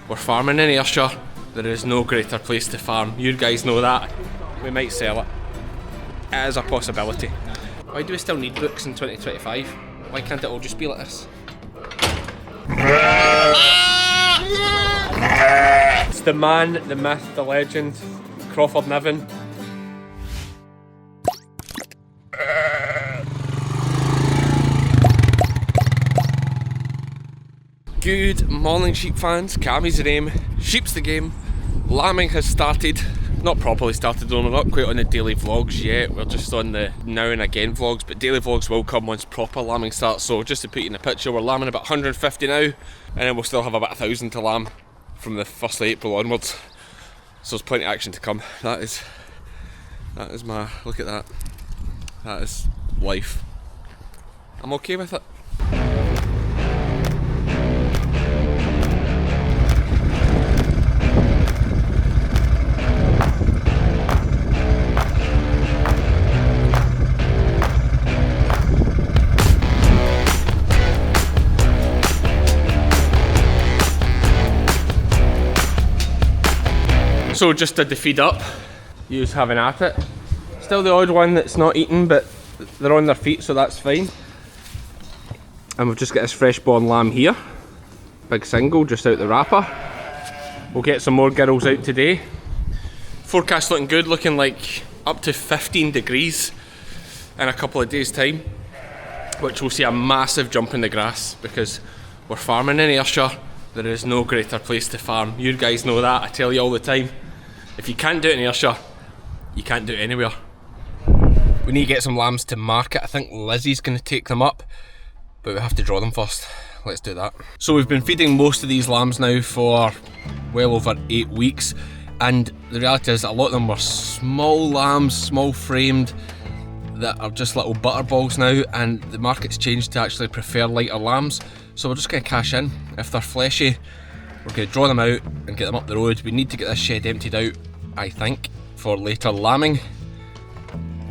we're farming in Ayrshire. There is no greater place to farm. You guys know that. We might sell it. It is a possibility. Why do we still need books in 2025? Why can't it all just be like this? It's the man, the myth, the legend, Crawford Niven. Good morning, sheep fans. Cammy's the name, sheep's the game. Lambing has started. Not properly started though, we're not quite on the daily vlogs yet. We're just on the now and again vlogs, but daily vlogs will come once proper lambing starts. So just to put you in the picture, we're lambing about 150 now, and then we'll still have about 1,000 to lamb from the 1st of April onwards. So there's plenty of action to come. That is my, look at that. That is life. I'm okay with it. So just did the feed up, you's having at it. Still the odd one that's not eating, but they're on their feet, so that's fine. And we've just got this fresh born lamb here. Big single, just out the wrapper. We'll get some more girls out today. Forecast looking good, looking like up to 15 degrees in a couple of days' time, which will see a massive jump in the grass because we're farming in Ayrshire. There is no greater place to farm. You guys know that, I tell you all the time. If you can't do it in Ayrshire, you can't do it anywhere. We need to get some lambs to market. I think Lizzie's going to take them up, but we have to draw them first. Let's do that. So we've been feeding most of these lambs now for well over 8 weeks, and the reality is a lot of them were small lambs, small framed, that are just little butterballs now, and the market's changed to actually prefer lighter lambs. So we're just going to cash in. If they're fleshy, we're going to draw them out and get them up the road. We need to get this shed emptied out, I think, for later lambing.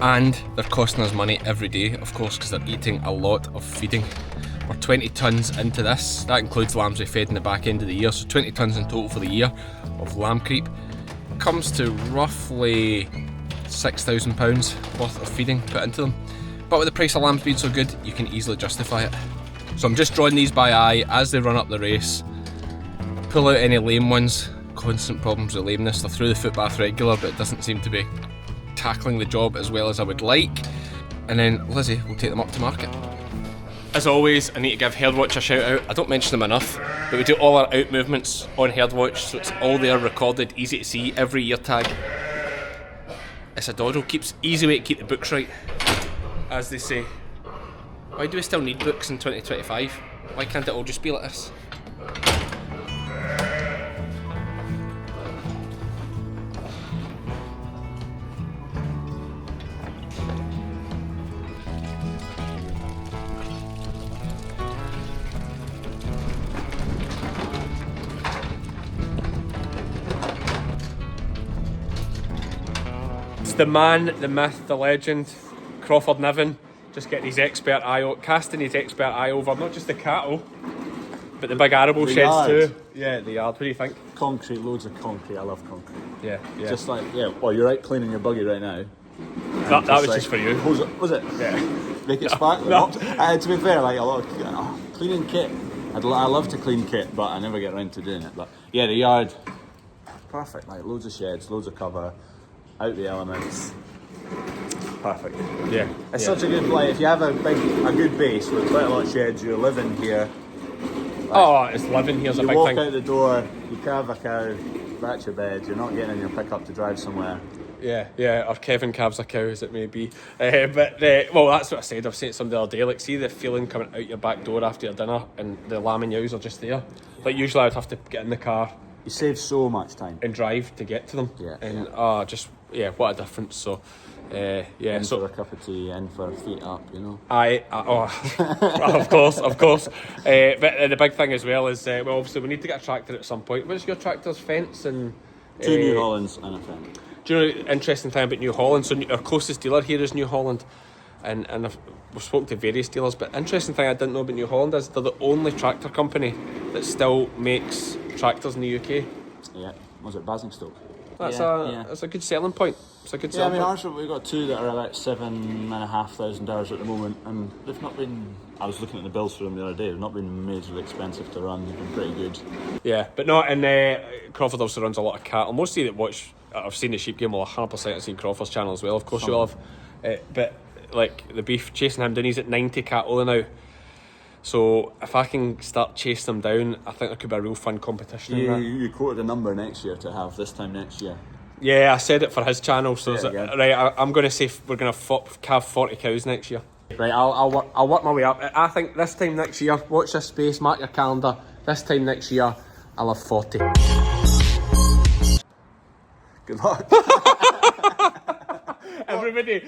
And they're costing us money every day, of course, because they're eating a lot of feeding. We're 20 tonnes into this. That includes lambs we fed in the back end of the year, so 20 tonnes in total for the year of lamb creep. Comes to roughly £6,000 worth of feeding put into them. But with the price of lambs being so good, you can easily justify it. So I'm just drawing these by eye as they run up the race. Pull out any lame ones. Constant problems with lameness. They're through the footbath regular, but it doesn't seem to be tackling the job as well as I would like. And then Lizzie will take them up to market. As always, I need to give Herdwatch a shout out. I don't mention them enough, but we do all our out movements on Herdwatch, so it's all there recorded, easy to see, every year tag. It's a doddle, easy way to keep the books right, as they say. Why do we still need books in 2025? Why can't it all just be like this? It's the man, the myth, the legend, Crawford Niven. Just getting his expert eye, casting his expert eye over not just the cattle, but the big arable sheds yard too. Yeah, the yard. What do you think? Concrete, loads of concrete. I love concrete. Yeah. Just like, well, you're out cleaning your buggy right now. That was like, just for you. Was it? Yeah. Make it sparkly. No. To be fair, like a lot of cleaning kit. I love to clean kit, but I never get around to doing it. But yeah, the yard, perfect. Like loads of sheds, loads of cover, out the elements. Perfect. Yeah. It's such a good, like, if you have a good base with quite a lot of sheds, you're living here. Like, it's living here's a big thing. You walk out the door, you calve a cow, back to your bed, you're not getting in your pickup to drive somewhere. Yeah, or Kevin calves a cow as it may be. Well, that's what I said. I was saying to somebody the other day, like, see the feeling coming out your back door after your dinner and the lamb and yows are just there. Like, usually I'd have to get in the car. You save so much time. And drive to get to them. Yeah. And, what a difference. So, in for a cup of tea, in for feet up, you know. Of course. But the big thing as well is, obviously we need to get a tractor at some point. What's your tractor's fence and... 2 New Hollands and a fence. Do you know the interesting thing about New Holland? So our closest dealer here is New Holland, and we've spoken to various dealers, but interesting thing I didn't know about New Holland is they're the only tractor company that still makes tractors in the UK. Yeah, was it Basingstoke? That's yeah. a good selling point. It's a good Yeah, I selling mean, point. Ayrshire, we've got two that are about 7,500 hours at the moment, and they've not been. I was looking at the bills for them the other day. They've not been majorly expensive to run. They've been pretty good. Yeah, but no, and Crawford also runs a lot of cattle. Most of you that watch, I've seen the sheep game, will 100% have seen Crawford's channel as well. Of course you will have. But like the beef, chasing him down, he's at 90 cattle now. So if I can start chasing them down, I think there could be a real fun competition. You quoted a number next year to have this time next year. Yeah, I said it for his channel. So I'm going to say we're going to calve 40 cows next year. Right, I'll work my way up. I think this time next year, watch this space, mark your calendar. This time next year, I'll have 40. Good luck. Everybody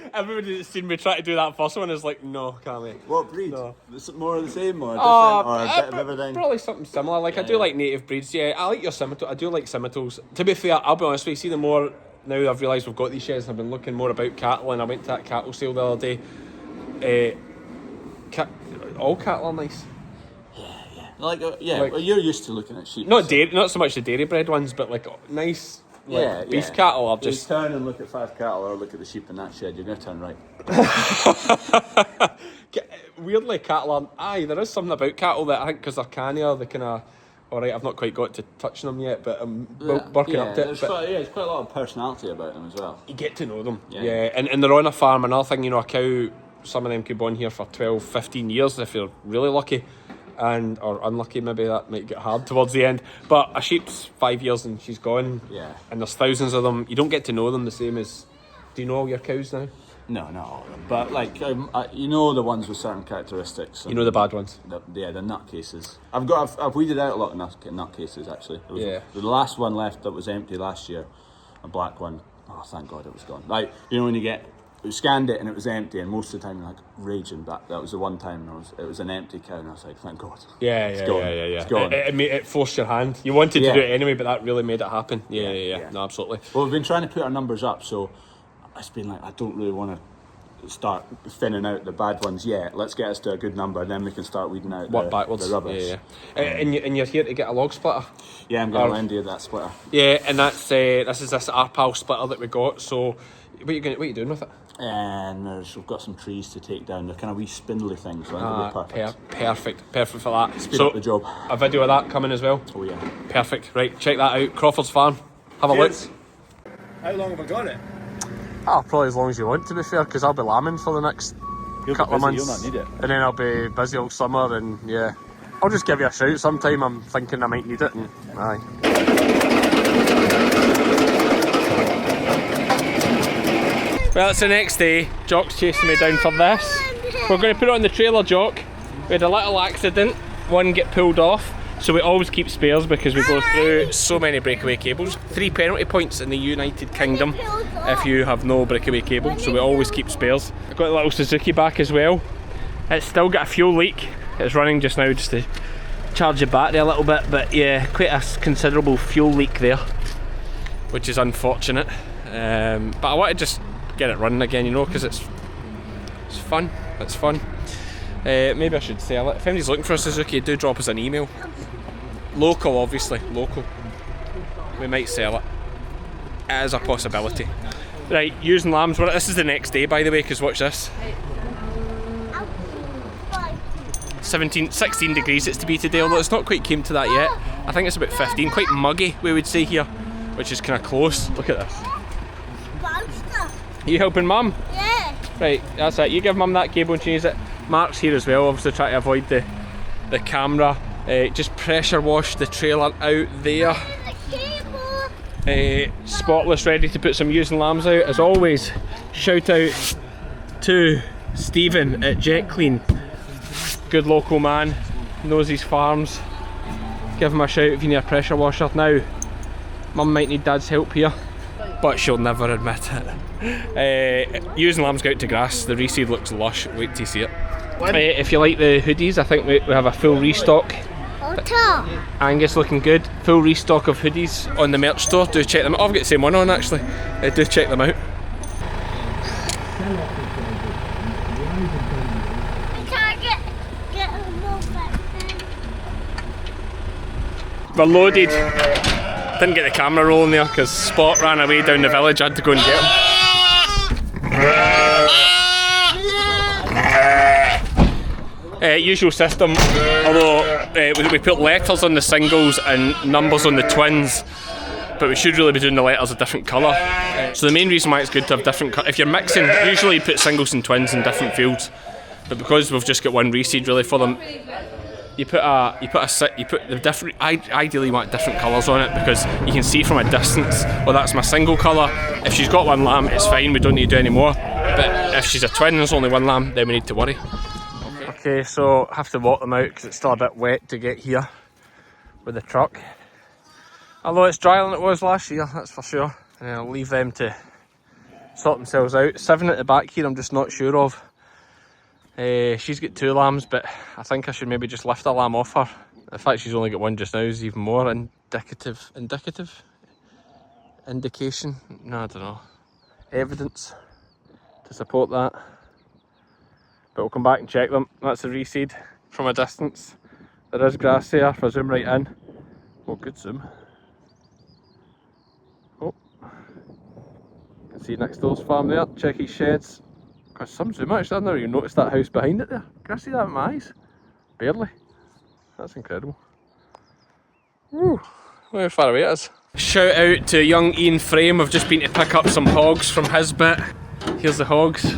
that's seen me try to do that first one is like, no, Cammy. What breed? No. Is it more of the same or different or a bit of everything? Probably something similar. Like I do like native breeds. Yeah, I like your Simmental. I do like Simmentals. To be fair, I'll be honest with you. See, the more now I've realised we've got these sheds, and I've been looking more about cattle, and I went to that cattle sale the other day. All cattle are nice. Like well, you're used to looking at sheep. Not so much the dairy bred ones, but like nice. Like beef cattle are just... You turn and look at 5 cattle or look at the sheep in that shed, you're going to turn right. Weirdly, cattle aren't... Aye, there is something about cattle that I think because they're cannier, they kind of... Alright, I've not quite got to touching them yet, but I'm working up to it. There's quite a lot of personality about them as well. You get to know them. Yeah. And they're on a farm. Another thing, you know, a cow, some of them could be on here for 12, 15 years if you're really lucky. Or unlucky, maybe that might get hard towards the end. But a sheep's 5 years and she's gone. Yeah. And there's thousands of them. You don't get to know them the same as... Do you know all your cows now? No, not all of them. But like, you know the ones with certain characteristics. You know the bad ones. The nutcases. I've weeded out a lot of nutcases actually. The last one left that was empty last year, a black one. Oh, thank God it was gone. Like, you know when you scanned it and it was empty, and most of the time you're like raging back. That was the one time it was an empty cow, and I was like, thank God. It's gone. It forced your hand. You wanted to do it anyway, but that really made it happen. Yeah. No, absolutely. Well, we've been trying to put our numbers up, so it's been like, I don't really want to start thinning out the bad ones yet. Let's get us to a good number, and then we can start weeding out the rubbish. And you're here to get a log splitter. Yeah, I'm going to lend you that splitter. Yeah, and that's this Arpal splitter that we got. So, what are you doing with it? And we've got some trees to take down. They're kind of wee spindly things, so that'll be perfect. Perfect for that. Speed up the job. A video of that coming as well. Oh yeah. Perfect. Right, check that out. Crawford's farm. Have a look. How long have I got it? Probably as long as you want, to be fair, because I'll be lambing for the next couple of months. You'll not need it. And then I'll be busy all summer, and yeah. I'll just give you a shout sometime. I'm thinking I might need it. And Well, it's the next day. Jock's chasing me down for this. We're going to put it on the trailer, Jock. We had a little accident. One get pulled off. So we always keep spares because we go through so many breakaway cables. 3 penalty points in the United Kingdom if you have no breakaway cable. So we always keep spares. I've got a little Suzuki back as well. It's still got a fuel leak. It's running just now just to charge the battery a little bit. But yeah, quite a considerable fuel leak there, which is unfortunate. But I want to just get it running again, you know, because it's fun. It's fun. Maybe I should sell it. If anybody's looking for a Suzuki, do drop us an email. Local, obviously, local. We might sell it. It is a possibility. Right, using lambs. This is the next day, by the way, because watch this. 16 degrees it's to be today, although it's not quite came to that yet. I think it's about 15, quite muggy, we would say here, which is kind of close. Look at this. Are you helping Mum? Yeah. Right, that's it. You give Mum that cable and she needs it. Mark's here as well, obviously try to avoid the camera. Just pressure wash the trailer out there. Spotless, ready to put some ewes and lambs out. As always, shout out to Stephen at Jet Clean. Good local man, knows his farms. Give him a shout if you need a pressure washer. Now, Mum might need Dad's help here, but she'll never admit it. Ewes and lambs go out to grass. The reseed looks lush. Wait till you see it. If you like the hoodies, I think we have a full restock. Angus looking good. Full restock of hoodies on the merch store. Do check them out. I've got the same one on actually. Do check them out. We're loaded. Didn't get the camera rolling there because Spot ran away down the village. I had to go and get him. Usual system, although we put letters on the singles and numbers on the twins, but we should really be doing the letters a different colour. So the main reason why it's good to have different if you're mixing, usually you put singles and twins in different fields, but because we've just got one reseed really for them, you put the different. Ideally, you want different colours on it because you can see from a distance. Well, that's my single colour. If she's got one lamb, it's fine. We don't need to do any more. But if she's a twin and there's only one lamb, then we need to worry. Okay, so I have to walk them out because it's still a bit wet to get here with the truck. Although it's drier than it was last year, that's for sure. And I'll leave them to sort themselves out. 7 at the back here, I'm just not sure of. She's got 2 lambs, but I think I should maybe just lift a lamb off her. The fact she's only got 1 just now is even more indication? No, I don't know. Evidence to support that. But we'll come back and check them. That's a reseed from a distance. There is grass there if I zoom right in. Oh, good zoom. Oh, you can see next door's farm there. Check his sheds. Got some zoom actually. I've never even noticed that house behind it there. Can I see that with my eyes? Barely. That's incredible. Woo, look how far away it is. Shout out to young Ian Frame. I've just been to pick up some hogs from his bit. Here's the hogs.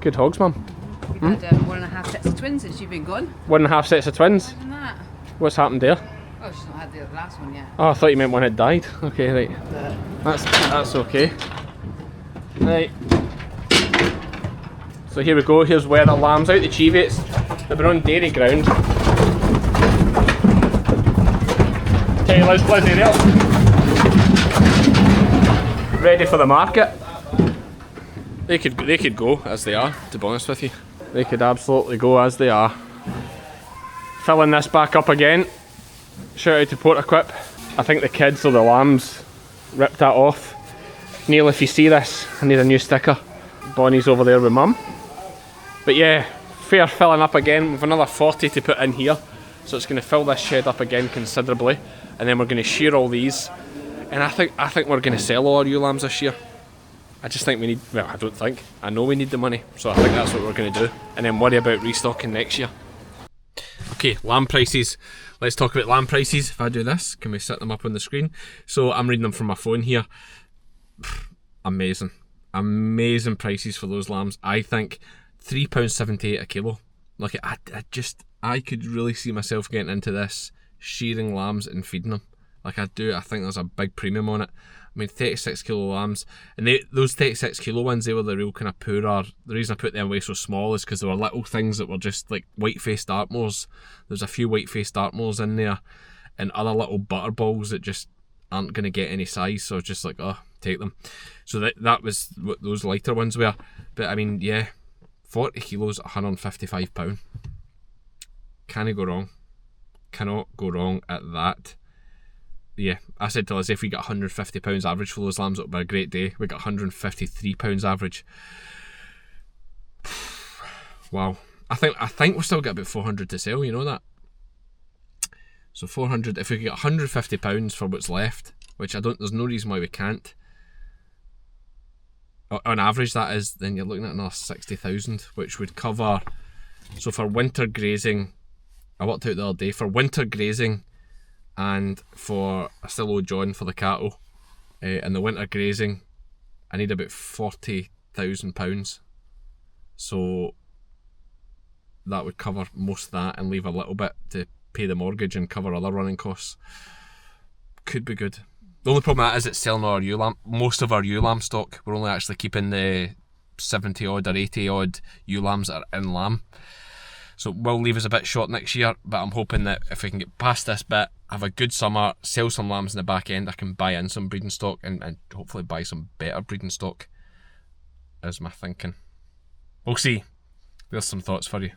Good hogs, mum. You've had 1.5 sets of twins since you've been gone. 1.5 sets of twins? Imagine that. What's happened there? Oh, she's not had the last one yet. Oh, I thought you meant one had died. Okay, right. That's okay. Right. So here we go, here's where the lambs out the Cheviates. They've been on dairy ground. Okay, Lizzie there. Ready for the market. They could go as they are, to be honest with you. They could absolutely go as they are. Filling this back up again. Shout out to Port Equip. I think the kids or the lambs ripped that off. Neil, if you see this, I need a new sticker. Bonnie's over there with mum. But yeah, fair filling up again. We've another 40 to put in here. So it's going to fill this shed up again considerably. And then we're going to shear all these. And I think we're going to sell all our ewe lambs this year. I just think we need, well, I don't think, I know we need the money, so I think that's what we're going to do, and then worry about restocking next year. Okay, lamb prices. Let's talk about lamb prices. If I do this, can we set them up on the screen? So I'm reading them from my phone here. Amazing. Amazing prices for those lambs. I think £3.78 a kilo. Like, I could really see myself getting into this, shearing lambs and feeding them. Like I do, I think there's a big premium on it. I mean, 36 kilo lambs, and those 36 kilo ones, they were the real kind of poorer. The reason I put them away so small is because there were little things that were just like white-faced Dartmoors. There's a few white-faced Dartmoors in there, and other little butterballs that just aren't going to get any size, so just like, oh, take them. So that was what those lighter ones were. But I mean, yeah, 40 kilos at £155. Can't go wrong. Cannot go wrong at that. Yeah, I said to Liz, if we get £150 average for those lambs, it'll be a great day. We got £153 average. Wow. I think we'll still get about 400 to sell, you know that? So 400, if we get £150 for what's left, which there's no reason why we can't. On average that is, then you're looking at another 60,000, which would cover, so for winter grazing, I worked out the other day, for winter grazing, and for I still owe John for the cattle, and the winter grazing, I need about £40,000. So that would cover most of that and leave a little bit to pay the mortgage and cover other running costs. Could be good. The only problem with that is it's selling our ewe lamb. Most of our ewe lamb stock, we're only actually keeping the 70 odd or 80 odd ewe lambs that are in lamb. So it will leave us a bit short next year, but I'm hoping that if we can get past this bit, have a good summer, sell some lambs in the back end, I can buy in some breeding stock and hopefully buy some better breeding stock, is my thinking. We'll see. There's some thoughts for you.